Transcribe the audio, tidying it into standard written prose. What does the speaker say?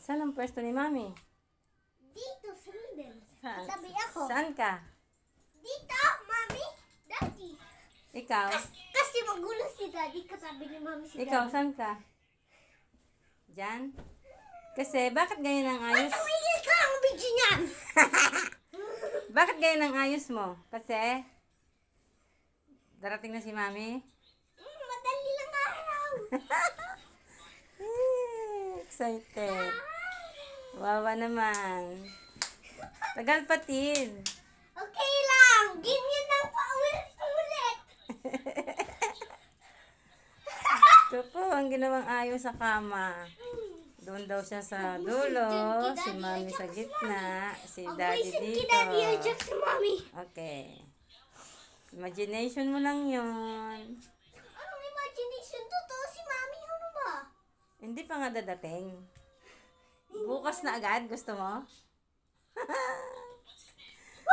Saan ang pwesto ni Mami? Dito sa middle. Saan? Tabi ako. Saan ka? Dito, Mami. Daddy. Ikaw? Kasi magulo si Daddy. Katabi ni Mami si Ikaw, Daddy. saan ka? Diyan? Kasi, bakit ganyan ang ayos? Tumigil ka ang video niyan. Bakit ganyan ang ayos mo? Kasi, darating na si Mami? Madali lang araw. Excited. Wawa naman. Tagal patid. Okay lang. Ganyan lang paulit-ulit. Ito po, ang ginawang ayos sa kama. Doon daw siya sa dulo, si Mami sa gitna, si Daddy dito. Daddy, ajak si Mami. Okay. Imagination mo lang yun. Anong imagination? Totoo si Mami. Ano ba? Hindi pa nga dadating. Bukas na agad, gusto mo?